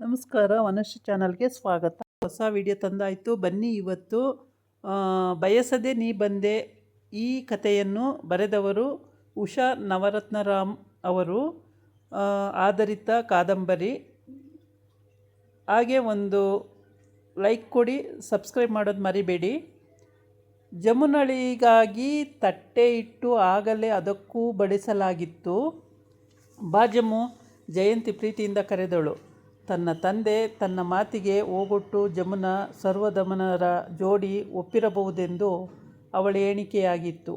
ನಮಸ್ಕಾರ, ವನಶ್ರೀ ಚಾನಲ್ಗೆ ಸ್ವಾಗತ. ಹೊಸ ವಿಡಿಯೋ ತಂದಾಯಿತು. ಬನ್ನಿ, ಇವತ್ತು ಬಯಸದೆ ನೀ ಬಂದೆ ಈ ಕಥೆಯನ್ನು ಬರೆದವರು ಉಷಾ ನವರತ್ನರಾಮ್ ಅವರು. ಆಧಾರಿತ ಕಾದಂಬರಿ. ಹಾಗೆ ಒಂದು ಲೈಕ್ ಕೊಡಿ, ಸಬ್ಸ್ಕ್ರೈಬ್ ಮಾಡೋದು ಮರಿಬೇಡಿ. ಜಮುನಳಿಗಾಗಿ ತಟ್ಟೆ ಇಟ್ಟು ಆಗಲೇ ಅದಕ್ಕೂ ಬಡಿಸಲಾಗಿತ್ತು. ಬಾ ಜಮ್ಮು, ಜಯಂತಿ ಪ್ರೀತಿಯಿಂದ ಕರೆದಳು. ತನ್ನ ತಂದೆ ತನ್ನ ಮಾತಿಗೆ ಓಗೊಟ್ಟು ಜಮುನ ಸರ್ವದಮನರ ಜೋಡಿ ಒಪ್ಪಿರಬಹುದೆಂದು ಅವಳ ಎಣಿಕೆಯಾಗಿತ್ತು.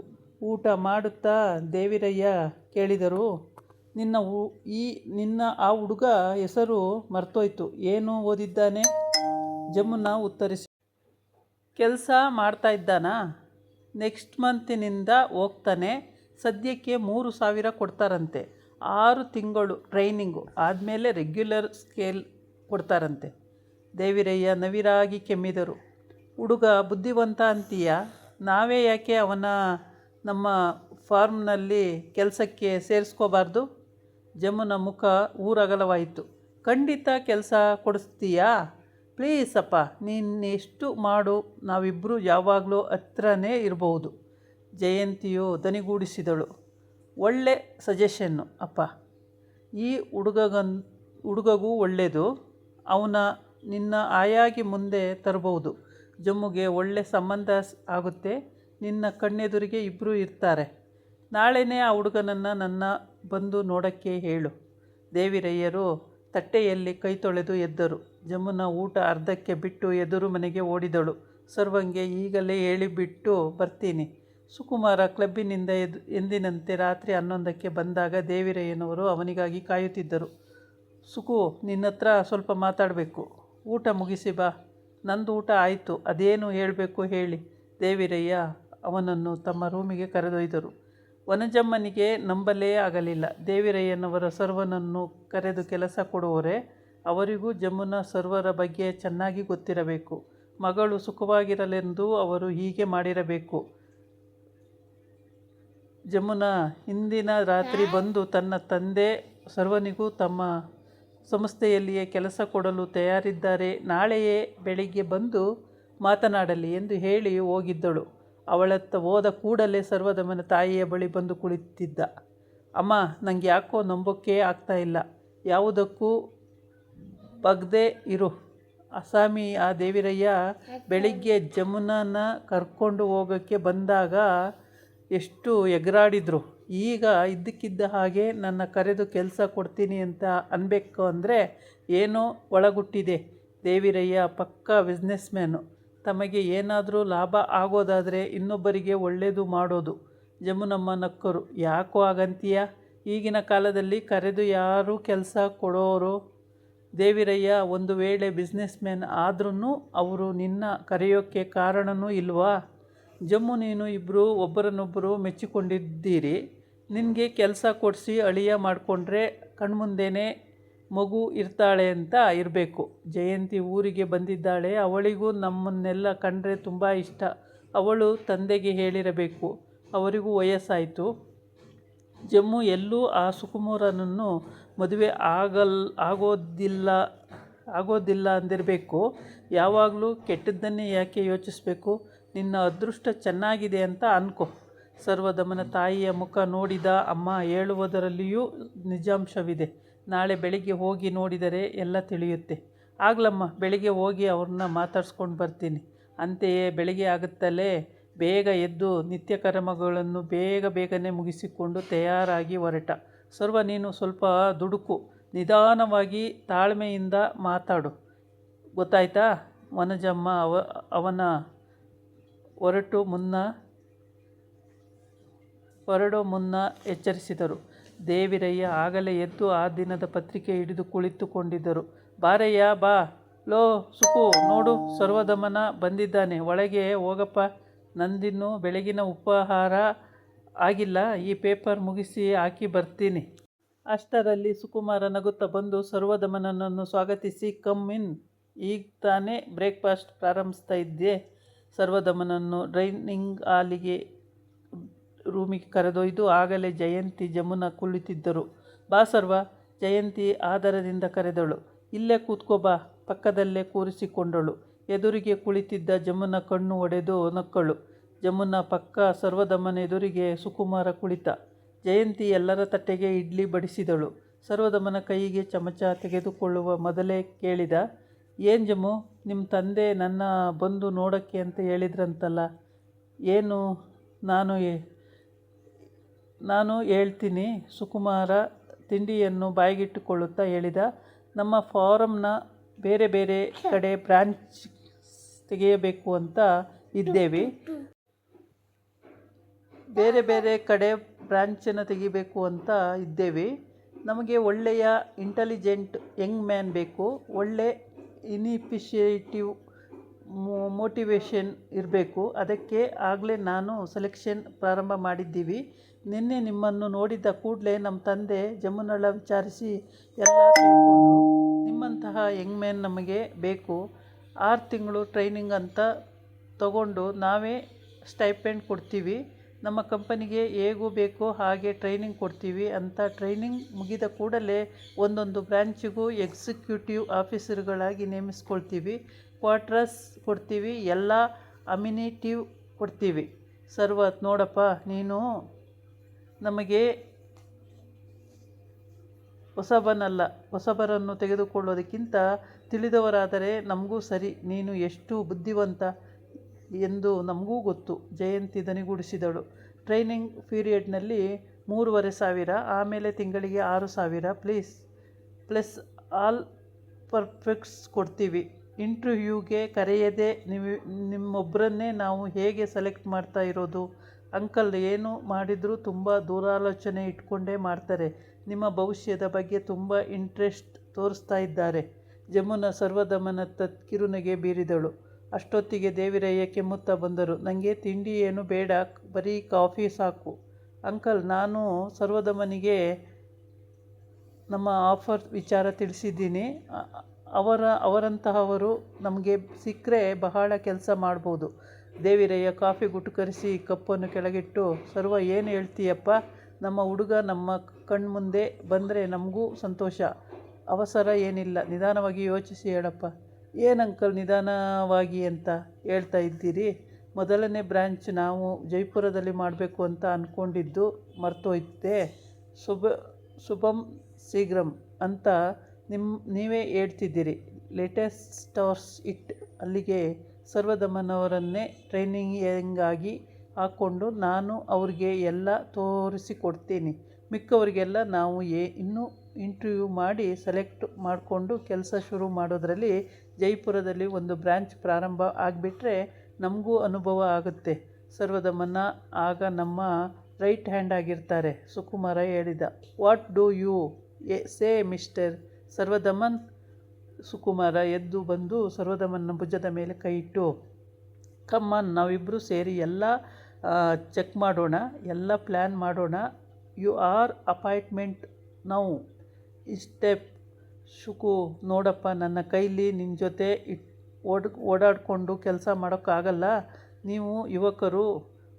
ಊಟ ಮಾಡುತ್ತಾ ದೇವಿರಯ್ಯ ಕೇಳಿದರು, ನಿನ್ನ ಆ ಹುಡುಗ ಹೆಸರು ಮರ್ತೋಯ್ತು, ಏನು ಓದಿದ್ದಾನೆ? ಜಮುನ ಉತ್ತರಿಸಿ, ಕೆಲಸ ಮಾಡ್ತಾ ಇದ್ದಾನಾ? ನೆಕ್ಸ್ಟ್ ಮಂತಿನಿಂದ ಹೋಗ್ತಾನೆ. ಸದ್ಯಕ್ಕೆ 3,000 ಕೊಡ್ತಾರಂತೆ. 6 ತಿಂಗಳು ಟ್ರೈನಿಂಗು ಆದಮೇಲೆ ರೆಗ್ಯುಲರ್ ಸ್ಕೇಲ್ ಕೊಡ್ತಾರಂತೆ. ದೇವಿರಯ್ಯ ನವಿರಾಗಿ ಕೆಮ್ಮಿದರು. ಹುಡುಗ ಬುದ್ಧಿವಂತ ಅಂತೀಯ? ನಾವೇ ಯಾಕೆ ನಮ್ಮ ಫಾರ್ಮ್ನಲ್ಲಿ ಕೆಲಸಕ್ಕೆ ಸೇರಿಸ್ಕೋಬಾರ್ದು? ಜಮುನ ಮುಖ ಊರಗಲವಾಯಿತು. ಖಂಡಿತ ಕೆಲಸ ಕೊಡಿಸ್ತೀಯಾ? ಪ್ಲೀಸ್ ಅಪ್ಪ, ನೀನೆಷ್ಟು ಮಾಡು, ನಾವಿಬ್ಬರು ಯಾವಾಗಲೂ ಹತ್ರನೇ ಇರಬಹುದು. ಜಯಂತಿಯು ದನಿಗೂಡಿಸಿದಳು. ಒಳ್ಳೆ ಸಜೆಷನ್ನು ಅಪ್ಪ. ಈ ಹುಡುಗಗೂ ಒಳ್ಳೆಯದು. ನಿನ್ನ ಆಯಾಗಿ ಮುಂದೆ ತರಬಹುದು. ಜಮ್ಮುಗೆ ಒಳ್ಳೆ ಸಂಬಂಧ ಆಗುತ್ತೆ. ನಿನ್ನ ಕಣ್ಣೆದುರಿಗೆ ಇಬ್ಬರು ಇರ್ತಾರೆ. ನಾಳೆನೇ ಆ ಹುಡುಗನನ್ನು ನನ್ನ ಬಂದು ನೋಡೋಕ್ಕೆ ಹೇಳು. ದೇವಿರಯ್ಯರು ತಟ್ಟೆಯಲ್ಲಿ ಕೈ ತೊಳೆದು ಎದ್ದರು. ಜಮುನ ಊಟ ಅರ್ಧಕ್ಕೆ ಬಿಟ್ಟು ಎದುರು ಮನೆಗೆ ಓಡಿದಳು. ಸರ್ವಂಗೆ ಈಗಲೇ ಹೇಳಿಬಿಟ್ಟು ಬರ್ತೀನಿ. ಸುಕುಮಾರ ಕ್ಲಬ್ಬಿನಿಂದ ಎಂದಿನಂತೆ ರಾತ್ರಿ 11ಕ್ಕೆ ಬಂದಾಗ ದೇವಿರಯ್ಯನವರು ಅವನಿಗಾಗಿ ಕಾಯುತ್ತಿದ್ದರು. ಸುಕು, ನಿನ್ನತ್ರ ಸ್ವಲ್ಪ ಮಾತಾಡಬೇಕು. ಊಟ ಮುಗಿಸಿ ಬಾ. ನಂದು ಊಟ ಆಯಿತು. ಅದೇನು ಹೇಳಬೇಕು ಹೇಳಿ. ದೇವಿರಯ್ಯ ಅವನನ್ನು ತಮ್ಮ ರೂಮಿಗೆ ಕರೆದೊಯ್ದರು. ವನಜಮ್ಮನಿಗೆ ನಂಬಲೇ ಆಗಲಿಲ್ಲ. ದೇವಿರಯ್ಯನವರ ಸರ್ವನನ್ನು ಕರೆದು ಕೆಲಸ ಕೊಡುವರೆ. ಅವರಿಗೂ ಜಮುನ ಸರ್ವರ ಬಗ್ಗೆ ಚೆನ್ನಾಗಿ ಗೊತ್ತಿರಬೇಕು. ಮಗಳು ಸುಖವಾಗಿರಲೆಂದು ಅವರು ಹೀಗೆ ಮಾಡಿರಬೇಕು. ಜಮುನ ಹಿಂದಿನ ರಾತ್ರಿ ಬಂದು ತನ್ನ ತಂದೆ ಸರ್ವನಿಗೂ ತಮ್ಮ ಸಂಸ್ಥೆಯಲ್ಲಿಯೇ ಕೆಲಸ ಕೊಡಲು ತಯಾರಿದ್ದಾರೆ, ನಾಳೆಯೇ ಬೆಳಿಗ್ಗೆ ಬಂದು ಮಾತನಾಡಲಿ ಎಂದು ಹೇಳಿ ಹೋಗಿದ್ದಳು. ಅವಳತ್ತ ಹೋದ ಕೂಡಲೇ ಸರ್ವದಮನ ತಾಯಿಯ ಬಳಿ ಬಂದು ಕುಳಿತಿದ್ದ. ಅಮ್ಮ, ನನಗೆ ಯಾಕೋ ನಂಬೋಕೆ ಆಗ್ತಾಯಿಲ್ಲ. ಯಾವುದಕ್ಕೂ ಬಗ್ದೇ ಇರು. ಅಸಾಮಿ ಆ ದೇವಿರಯ್ಯ ಬೆಳಿಗ್ಗೆ ಜಮುನನ ಕರ್ಕೊಂಡು ಹೋಗೋಕ್ಕೆ ಬಂದಾಗ ಎಷ್ಟು ಎಗರಾಡಿದ್ರು. ಈಗ ಇದ್ದಕ್ಕಿದ್ದ ಹಾಗೆ ನನ್ನ ಕರೆದು ಕೆಲಸ ಕೊಡ್ತೀನಿ ಅಂತ ಅನ್ಬೇಕು ಅಂದರೆ ಏನೋ ಒಳಗುಟ್ಟಿದೆ. ದೇವಿರಯ್ಯ ಪಕ್ಕಾ ಬಿಸ್ನೆಸ್ಮ್ಯಾನು. ತಮಗೆ ಏನಾದರೂ ಲಾಭ ಆಗೋದಾದರೆ ಇನ್ನೊಬ್ಬರಿಗೆ ಒಳ್ಳೆಯದು ಮಾಡೋದು. ಜಮುನಮ್ಮ ನಕ್ಕರು. ಯಾಕೋ ಹಾಗಂತೀಯ? ಈಗಿನ ಕಾಲದಲ್ಲಿ ಕರೆದು ಯಾರು ಕೆಲಸ ಕೊಡೋರು? ದೇವಿರಯ್ಯ ಒಂದು ವೇಳೆ ಬಿಸ್ನೆಸ್ಮ್ಯಾನ್ ಆದ್ರೂ ಅವರು ನಿನ್ನ ಕರೆಯೋಕ್ಕೆ ಕಾರಣನೂ ಇಲ್ವಾ? ಜಮ್ಮು, ನೀನು ಇಬ್ಬರು ಒಬ್ಬರನ್ನೊಬ್ಬರು ಮೆಚ್ಚಿಕೊಂಡಿದ್ದೀರಿ. ನಿನಗೆ ಕೆಲಸ ಕೊಡಿಸಿ ಅಳಿಯ ಮಾಡಿಕೊಂಡ್ರೆ ಕಣ್ಮುಂದೆನೇ ಮಗು ಇರ್ತಾಳೆ ಅಂತ ಇರಬೇಕು. ಜಯಂತಿ ಊರಿಗೆ ಬಂದಿದ್ದಾಳೆ. ಅವಳಿಗೂ ನಮ್ಮನ್ನೆಲ್ಲ ಕಂಡ್ರೆ ತುಂಬ ಇಷ್ಟ. ಅವಳು ತಂದೆಗೆ ಹೇಳಿರಬೇಕು. ಅವರಿಗೂ ವಯಸ್ಸಾಯಿತು. ಜಮ್ಮು ಎಲ್ಲೂ ಆ ಸುಕುಮಾರನನ್ನು ಮದುವೆ ಆಗೋದಿಲ್ಲ ಅಂದಿರಬೇಕು. ಯಾವಾಗಲೂ ಕೆಟ್ಟದ್ದನ್ನೇ ಯಾಕೆ ಯೋಚಿಸಬೇಕು? ನಿನ್ನ ಅದೃಷ್ಟ ಚೆನ್ನಾಗಿದೆ ಅಂತ ಅನ್ಕೋ. ಸರ್ವದಮನ ತಾಯಿಯ ಮುಖ ನೋಡಿದ. ಅಮ್ಮ ಹೇಳುವುದರಲ್ಲಿಯೂ ನಿಜಾಂಶವಿದೆ. ನಾಳೆ ಬೆಳಿಗ್ಗೆ ಹೋಗಿ ನೋಡಿದರೆ ಎಲ್ಲ ತಿಳಿಯುತ್ತೆ. ಆಗ್ಲಮ್ಮ, ಬೆಳಿಗ್ಗೆ ಹೋಗಿ ಅವ್ರನ್ನ ಮಾತಾಡ್ಸ್ಕೊಂಡು ಬರ್ತೀನಿ. ಅಂತೆಯೇ ಬೆಳಿಗ್ಗೆ ಆಗುತ್ತಲೇ ಬೇಗ ಎದ್ದು ನಿತ್ಯ ಕರ್ಮಗಳನ್ನು ಬೇಗನೆ ಮುಗಿಸಿಕೊಂಡು ತಯಾರಾಗಿ ಹೊರಟ. ಸರ್ವ, ನೀನು ಸ್ವಲ್ಪ ದುಡುಕು, ನಿಧಾನವಾಗಿ ತಾಳ್ಮೆಯಿಂದ ಮಾತಾಡು, ಗೊತ್ತಾಯ್ತಾ? ವನಜಮ್ಮ ಅವನ ಹೊರಡೋ ಮುನ್ನ ಎಚ್ಚರಿಸಿದರು. ದೇವಿರಯ್ಯ ಆಗಲೇ ಎದ್ದು ಆ ದಿನದ ಪತ್ರಿಕೆ ಹಿಡಿದು ಕುಳಿತುಕೊಂಡಿದ್ದರು. ಬಾರಯ್ಯ ಬಾ. ಲೋ ಸುಕು, ನೋಡು, ಸರ್ವದಮನ ಬಂದಿದ್ದಾನೆ, ಒಳಗೆ ಹೋಗಪ್ಪ. ನಂದಿನ್ನೂ ಬೆಳಗಿನ ಉಪಹಾರ ಆಗಿಲ್ಲ. ಈ ಪೇಪರ್ ಮುಗಿಸಿ ಹಾಕಿ ಬರ್ತೀನಿ. ಅಷ್ಟರಲ್ಲಿ ಸುಕುಮಾರ ನಗುತ್ತಾ ಬಂದು ಸರ್ವದಮನನನ್ನು ಸ್ವಾಗತಿಸಿ, ಕಮ್ ಇನ್, ಈಗ ತಾನೇ ಬ್ರೇಕ್ಫಾಸ್ಟ್ ಪ್ರಾರಂಭಿಸ್ತಾ ಇದ್ದೆ. ಸರ್ವದಮನನ್ನು ಡೈನಿಂಗ್ ಹಾಲಿಗೆ ರೂಮಿಗೆ ಕರೆದೊಯ್ದು ಆಗಲೇ ಜಯಂತಿ ಜಮುನ ಕುಳಿತಿದ್ದರು. ಬಾ ಸರ್ವ, ಜಯಂತಿ ಆದರದಿಂದ ಕರೆದಳು. ಇಲ್ಲೇ ಕೂತ್ಕೋಬಾ, ಪಕ್ಕದಲ್ಲೇ ಕೂರಿಸಿಕೊಂಡಳು. ಎದುರಿಗೆ ಕುಳಿತಿದ್ದ ಜಮುನ ಕಣ್ಣು ಒಡೆದು ನಕ್ಕಳು. ಜಮುನ ಪಕ್ಕ ಸರ್ವದಮನ ಎದುರಿಗೆ ಸುಕುಮಾರ ಕುಳಿತ. ಜಯಂತಿ ಎಲ್ಲರ ತಟ್ಟೆಗೆ ಇಡ್ಲಿ ಬಡಿಸಿದಳು. ಸರ್ವದಮನ ಕೈಗೆ ಚಮಚ ತೆಗೆದುಕೊಳ್ಳುವ ಮೊದಲೇ ಕೇಳಿದ, ಏನು ಜಮು, ನಿಮ್ಮ ತಂದೆ ನನ್ನ ಬಂದು ನೋಡೋಕ್ಕೆ ಅಂತ ಹೇಳಿದ್ರಂತಲ್ಲ, ಏನು? ನಾನು ಹೇಳ್ತೀನಿ, ಸುಕುಮಾರ ತಿಂಡಿಯನ್ನು ಬಾಯಿಗಿಟ್ಟುಕೊಳ್ಳುತ್ತಾ ಹೇಳಿದ. ನಮ್ಮ ಫಾರಮ್ನ ಬೇರೆ ಬೇರೆ ಕಡೆ ಬ್ರಾಂಚ್ ತೆಗೆಯಬೇಕು ಅಂತ ಇದ್ದೇವೆ. ಬೇರೆ ಬೇರೆ ಕಡೆ ಬ್ರಾಂಚನ್ನು ತೆಗಿಬೇಕು ಅಂತ ಇದ್ದೇವೆ. ನಮಗೆ ಒಳ್ಳೆಯ ಇಂಟೆಲಿಜೆಂಟ್ ಯಂಗ್ ಮ್ಯಾನ್ ಬೇಕು. ಒಳ್ಳೆ ಇನಿಷಿಯೇಟಿವ್, ಮೋಟಿವೇಶನ್ ಇರಬೇಕು. ಅದಕ್ಕೆ ಆಗಲೇ ನಾನು ಸೆಲೆಕ್ಷನ್ ಪ್ರಾರಂಭ ಮಾಡಿದ್ದೀವಿ. ನಿನ್ನೆ ನಿಮ್ಮನ್ನು ನೋಡಿದ ಕೂಡಲೇ ನಮ್ಮ ತಂದೆ ಜಮುನಳ ವಿಚಾರಿಸಿ ಎಲ್ಲ ತಿಳ್ಕೊಂಡ್ರು. ನಿಮ್ಮಂತಹ ಯಂಗ್ ಮ್ಯಾನ್ ನಮಗೆ ಬೇಕು. 6 ತಿಂಗಳು ಟ್ರೈನಿಂಗ್ ಅಂತ ತಗೊಂಡು ನಾವೇ ಸ್ಟೈಪೆಂಡ್ ಕೊಡ್ತೀವಿ. ನಮ್ಮ ಕಂಪನಿಗೆ ಹೇಗೂ ಬೇಕೋ ಹಾಗೆ ಟ್ರೈನಿಂಗ್ ಕೊಡ್ತೀವಿ ಅಂತ. ಟ್ರೈನಿಂಗ್ ಮುಗಿದ ಕೂಡಲೇ ಒಂದೊಂದು ಬ್ರ್ಯಾಂಚಿಗೂ ಎಕ್ಸಿಕ್ಯೂಟಿವ್ ಆಫೀಸರ್ಗಳಾಗಿ ನೇಮಿಸ್ಕೊಳ್ತೀವಿ. ಕ್ವಾರ್ಟರ್ಸ್ ಕೊಡ್ತೀವಿ, ಎಲ್ಲ ಅಮ್ಯುನಿಟಿವ್ ಕೊಡ್ತೀವಿ. ಸರ್ವತ್ ನೋಡಪ್ಪ, ನೀನು ನಮಗೆ ಹೊಸಬನಲ್ಲ. ಹೊಸಬರನ್ನು ತೆಗೆದುಕೊಳ್ಳೋದಕ್ಕಿಂತ ತಿಳಿದವರಾದರೆ ನಮಗೂ ಸರಿ. ನೀನು ಎಷ್ಟು ಬುದ್ಧಿವಂತ ಎಂದು ನಮಗೂ ಗೊತ್ತು, ಜಯಂತಿ ದನಿಗೂಡಿಸಿದಳು. ಟ್ರೈನಿಂಗ್ ಪೀರಿಯಡ್ನಲ್ಲಿ 3,500, ಆಮೇಲೆ ತಿಂಗಳಿಗೆ 6,000 ಪ್ಲಸ್ ಆಲ್ ಪರ್ಫೆಕ್ಟ್ಸ್ ಕೊಡ್ತೀವಿ. ಇಂಟರ್ವ್ಯೂಗೆ ಕರೆಯದೆ ನಿಮ್ಮೊಬ್ಬರನ್ನೇ ನಾವು ಹೇಗೆ ಸೆಲೆಕ್ಟ್ ಮಾಡ್ತಾ ಇರೋದು? ಅಂಕಲ್ ಏನು ಮಾಡಿದರೂ ತುಂಬ ದೂರಾಲೋಚನೆ ಇಟ್ಕೊಂಡೇ ಮಾಡ್ತಾರೆ. ನಿಮ್ಮ ಭವಿಷ್ಯದ ಬಗ್ಗೆ ತುಂಬ ಇಂಟ್ರೆಸ್ಟ್ ತೋರಿಸ್ತಾ ಇದ್ದಾರೆ. ಜಮುನ ಸರ್ವದಮನತ್ತ ಕಿರುನಗೆ ಬೀರಿದಳು. ಅಷ್ಟೊತ್ತಿಗೆ ದೇವಿರಯ್ಯ ಕೆಮ್ಮುತ್ತಾ ಬಂದರು. ನನಗೆ ತಿಂಡಿ ಏನು ಬೇಡ, ಬರೀ ಕಾಫಿ ಸಾಕು. ಅಂಕಲ್, ನಾನು ಸರ್ವದಮನಿಗೆ ನಮ್ಮ ಆಫರ್ ವಿಚಾರ ತಿಳಿಸಿದ್ದೀನಿ. ಅವರಂತಹವರು ನಮಗೆ ಸಿಕ್ಕರೆ ಬಹಳ ಕೆಲಸ ಮಾಡ್ಬೋದು. ದೇವಿರಯ್ಯ ಕಾಫಿ ಗುಟುಕರಿಸಿ ಕಪ್ಪನ್ನು ಕೆಳಗಿಟ್ಟು, ಸರ್ವ ಏನು ಹೇಳ್ತೀಯಪ್ಪ? ನಮ್ಮ ಹುಡುಗ ನಮ್ಮ ಕಣ್ಮುಂದೆ ಬಂದರೆ ನಮಗೂ ಸಂತೋಷ. ಅವಸರ ಏನಿಲ್ಲ, ನಿಧಾನವಾಗಿ ಯೋಚಿಸಿ ಹೇಳಪ್ಪ. ಏನು ಅಂಕಲ್ ನಿಧಾನವಾಗಿ ಅಂತ ಹೇಳ್ತಾ ಇದ್ದೀರಿ? ಮೊದಲನೇ ಬ್ರಾಂಚ್ ನಾವು ಜೈಪುರದಲ್ಲಿ ಮಾಡಬೇಕು ಅಂತ ಅಂದ್ಕೊಂಡಿದ್ದು ಮರ್ತೋಯ್ತೆ. ಶುಭಂ ಶೀಘ್ರಂ ಅಂತ ನೀವೇ ಹೇಳ್ತಿದ್ದೀರಿ. Latest stars it. ಅಲ್ಲಿಗೆ ಸರ್ವದಮನವರನ್ನೇ ಟ್ರೈನಿಂಗಾಗಿ ಹಾಕ್ಕೊಂಡು ನಾನು ಅವ್ರಿಗೆ ಎಲ್ಲ ತೋರಿಸಿಕೊಡ್ತೀನಿ. ಮಿಕ್ಕವರಿಗೆಲ್ಲ ನಾವು ಇನ್ನೂ ಇಂಟರ್ವ್ಯೂ ಮಾಡಿ ಸೆಲೆಕ್ಟ್ ಮಾಡಿಕೊಂಡು ಕೆಲಸ ಶುರು ಮಾಡೋದ್ರಲ್ಲಿ ಜೈಪುರದಲ್ಲಿ ಒಂದು ಬ್ರಾಂಚ್ ಪ್ರಾರಂಭ ಆಗಿಬಿಟ್ರೆ ನಮಗೂ ಅನುಭವ ಆಗುತ್ತೆ. ಸರ್ವದಮನ ಆಗ ನಮ್ಮ ರೈಟ್ ಹ್ಯಾಂಡ್ ಆಗಿರ್ತಾರೆ, ಸುಕುಮಾರ ಹೇಳಿದ. What do you say mister Sarvadaman? Sukumara ಎದ್ದು ಬಂದು ಸರ್ವದಮನ್ನ ಭುಜದ ಮೇಲೆ ಕೈ ಇಟ್ಟು, ಕಮ್ಮನ್, ನಾವಿಬ್ಬರು ಸೇರಿ ಎಲ್ಲ ಚೆಕ್ ಮಾಡೋಣ, ಎಲ್ಲ ಪ್ಲ್ಯಾನ್ ಮಾಡೋಣ. You are appointment now step. Shuku, ನೋಡಪ್ಪ, ನನ್ನ ಕೈಲಿ ನಿನ್ನ ಜೊತೆ ಓಡಾಡಿಕೊಂಡು ಕೆಲಸ ಮಾಡೋಕ್ಕಾಗಲ್ಲ. ನೀವು ಯುವಕರು,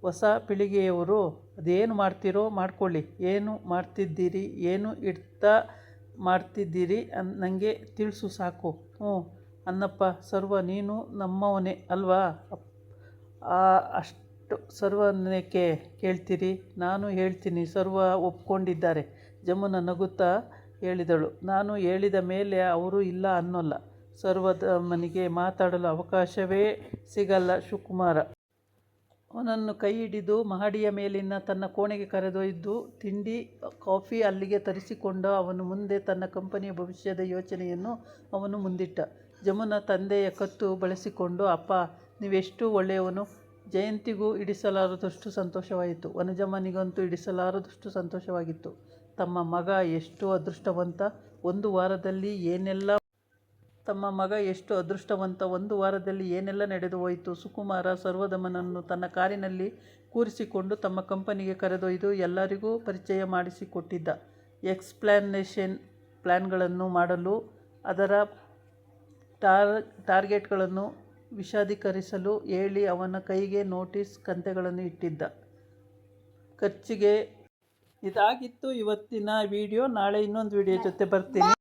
ಹೊಸ ಪೀಳಿಗೆಯವರು, ಅದೇನು ಮಾಡ್ತೀರೋ ಮಾಡ್ಕೊಳ್ಳಿ. ಏನು ಮಾಡ್ತಿದ್ದೀರಿ, ಏನು ಇಡ್ತಾ ಮಾಡ್ತಿದ್ದೀರಿ ನನಗೆ ತಿಳಿಸು ಸಾಕು. ಅನ್ನಪ್ಪ. ಸರ್ವ, ನೀನು ನಮ್ಮವನೇ ಅಲ್ವಾ? ಅಷ್ಟು ಸರ್ವನೇಕೆ ಕೇಳ್ತೀರಿ? ನಾನು ಹೇಳ್ತೀನಿ. ಸರ್ವ ಒಪ್ಕೊಂಡಿದ್ದಾರೆ. ಜಮುನ ನಗುತ್ತಾ ಹೇಳಿದಳು. ನಾನು ಹೇಳಿದ ಮೇಲೆ ಅವರು ಇಲ್ಲ ಅನ್ನೋಲ್ಲ. ಸರ್ವದಮನಿಗೆ ಮಾತಾಡಲು ಅವಕಾಶವೇ ಸಿಗಲ್ಲ. ಸುಕುಮಾರ ಅವನನ್ನು ಕೈ ಹಿಡಿದು ಮಹಡಿಯ ಮೇಲಿನ ತನ್ನ ಕೋಣೆಗೆ ಕರೆದೊಯ್ದು ತಿಂಡಿ ಕಾಫಿ ಅಲ್ಲಿಗೆ ತರಿಸಿಕೊಂಡ. ಅವನು ಮುಂದೆ ತನ್ನ ಕಂಪನಿಯ ಭವಿಷ್ಯದ ಯೋಚನೆಯನ್ನು ಅವನು ಮುಂದಿಟ್ಟ. ಜಮುನ ತಂದೆಯ ಕತ್ತು ಬಳಸಿಕೊಂಡು, ಅಪ್ಪ, ನೀವೆಷ್ಟು ಒಳ್ಳೆಯವನು. ಜಯಂತಿಗೂ ಇಡಿಸಲಾರದಷ್ಟು ಸಂತೋಷವಾಯಿತು. ವನಜಮ್ಮನಿಗಂತೂ ಇಡಿಸಲಾರದಷ್ಟು ಸಂತೋಷವಾಗಿತ್ತು. ತಮ್ಮ ಮಗ ಎಷ್ಟು ಅದೃಷ್ಟವಂತ. ಒಂದು ವಾರದಲ್ಲಿ ಏನೆಲ್ಲ ನಡೆದು ಹೋಯಿತು. ಸುಕುಮಾರ ಸರ್ವದಮನನ್ನು ತನ್ನ ಕಾರಿನಲ್ಲಿ ಕೂರಿಸಿಕೊಂಡು ತಮ್ಮ ಕಂಪನಿಗೆ ಕರೆದೊಯ್ದು ಎಲ್ಲರಿಗೂ ಪರಿಚಯ ಮಾಡಿಸಿಕೊಟ್ಟಿದ್ದ. ಎಕ್ಸ್ಪ್ಲಾನೇಷನ್ ಪ್ಲ್ಯಾನ್ಗಳನ್ನು ಮಾಡಲು, ಅದರ ಟಾರ್ಗೆಟ್ಗಳನ್ನು ವಿಶದೀಕರಿಸಲು ಹೇಳಿ ಅವನ ಕೈಗೆ ನೋಟಿಸ್ ಕಂತೆಗಳನ್ನು ಇಟ್ಟಿದ್ದ. ಖರ್ಚಿಗೆ ಇದಾಗಿತ್ತು ಇವತ್ತಿನ ವಿಡಿಯೋ. ನಾಳೆ ಇನ್ನೊಂದು ವಿಡಿಯೋ ಜೊತೆ ಬರ್ತೀನಿ.